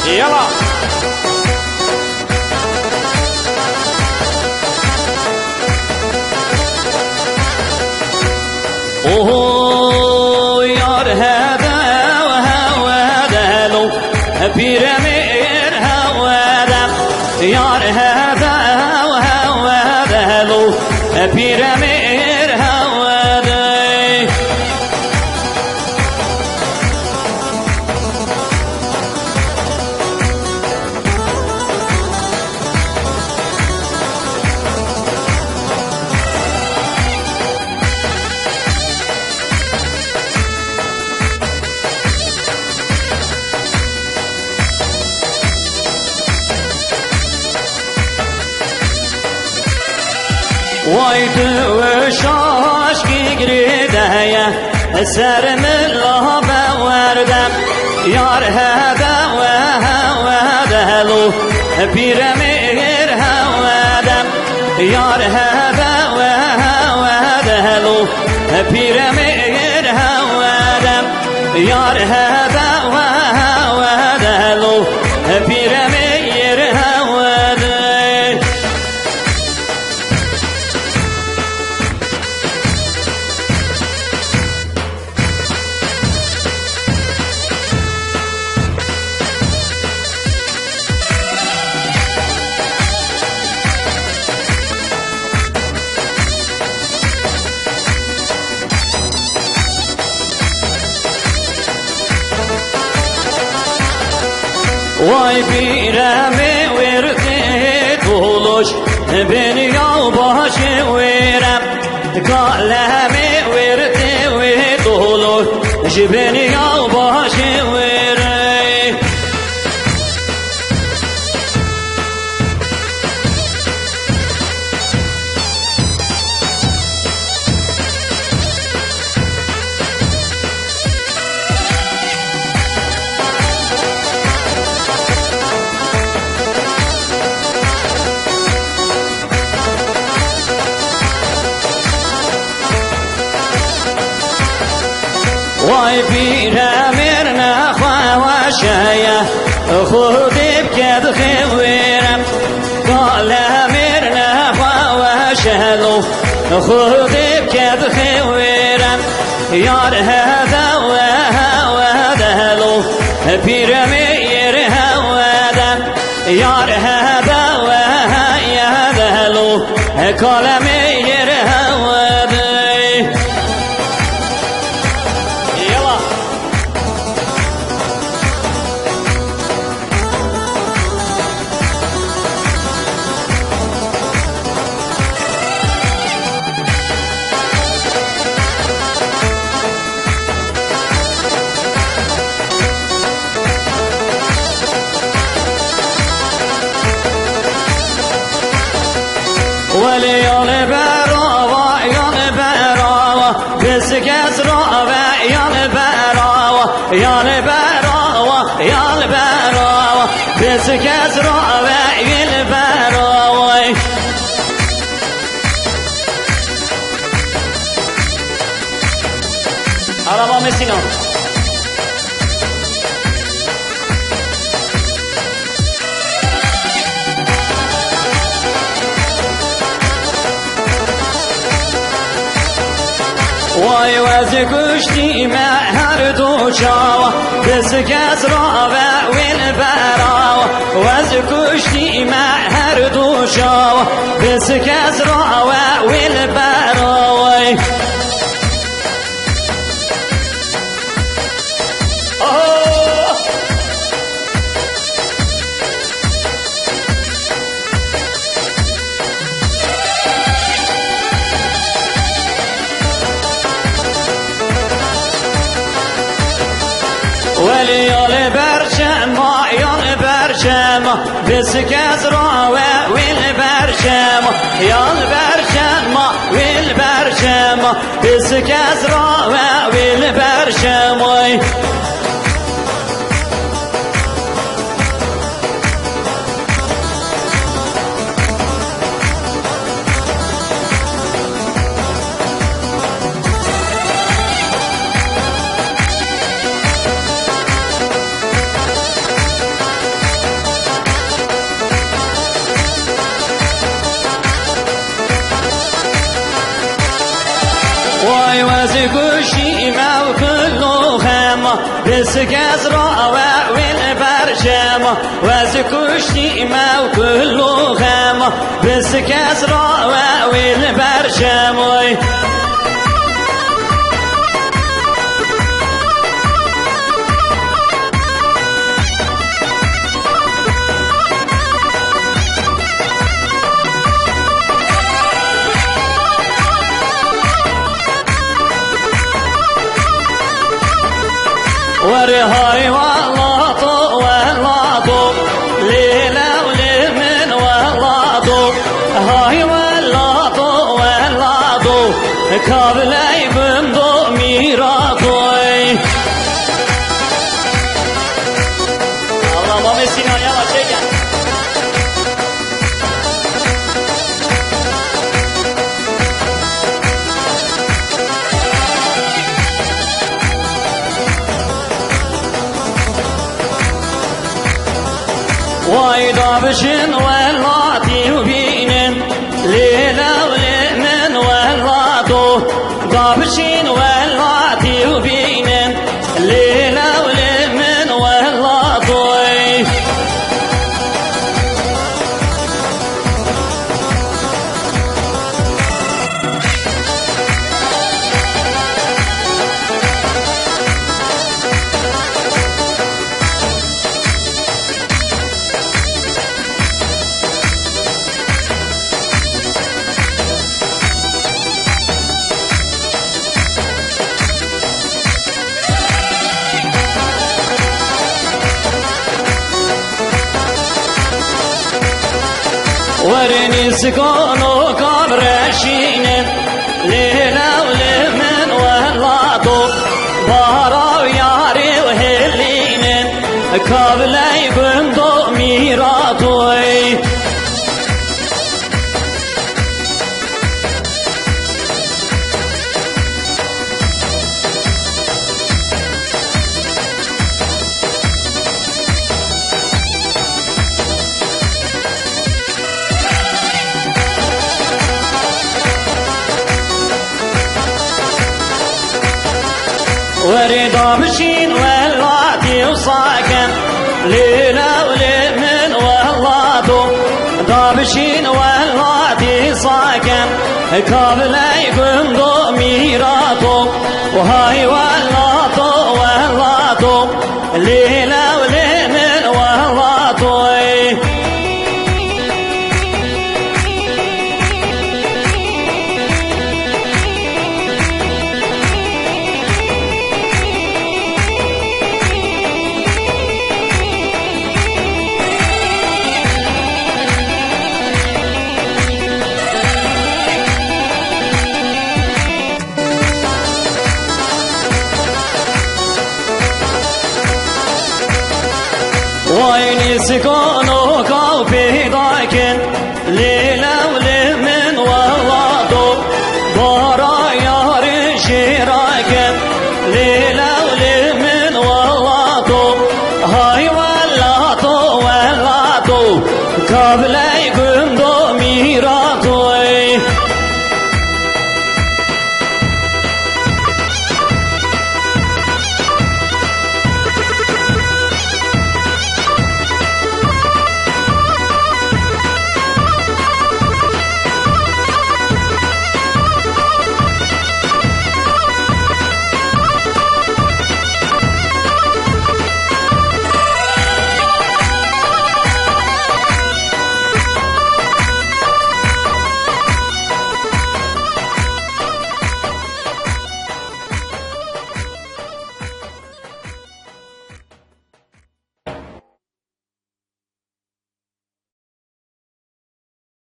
يلا اوه يار هذا وهذا لو بيرمير هذا يار هذا وهذا لو بيرمير هذا وايد وشاش قريده يا سر من الله بوردم يار هذا وهذا لو بيرمير هوادم يار هذا وهذا لو بيرمير هوادم يار هذا وهذا لو بيرمير هوادم واي بيرمي ورثي طولوش بين يوباش ويرم قالمي ورثي وطولوش بين يوباش ويرم واي بيرميرنا خواشايا خودي بكد خويرم قال ميرنا خواشالو خودي بكد خويرم يار هذا وهذا لو بيرمير هوادم يار هذا وهذا لو قال مير هوادم وليال براوة يال براوة بسكت راوة يال براوة يال براوة يال براوة بسكت راوة يال براوة أربعة مسينا واي وزكشتي ما هردو شاوة بسكت راوة والبراوة وزكشتي ما هردو شاوة بسكت راوة والبراوة وليال برشمة يال برشمة بسكت راوة والبرشمة يال برشمة والبرشمة بسكزرا والبرشموي واي وزقوشي ما وكله خامة بسكزرا والبرشمة وزقوشي ما وكله خامة بسكزرا والبرشمة ورهاي واللاطو واللاطو ليلة ولمن واللاطو هاي واللاطو واللاطو كابلي بندو ميراطوي الله ما مسينا يلا شيئا واي دابشن واللاتي وبينن ليلة ولمن واللاتو دابشن واللاتي وبينن ليلة ولمن واللاتو ورني سكونو كبرشين ليلة ولمن واللاطو بارا وياري وهلين كابلي بندو ميراطوي ورضا مشين واللاتي وصاكن ليلة ولمن واللاتو ضابشين واللاتي صاكن كابلي بندو ميراطو وهاي واللاتو واللاتو ليلة ولمن واللاتو وين سكونو كوفي ضاكن ليلة ولمن واللاطو بارا ياري شراكن ليلة ولمن واللاطو هاي واللاطو واللاطو قبل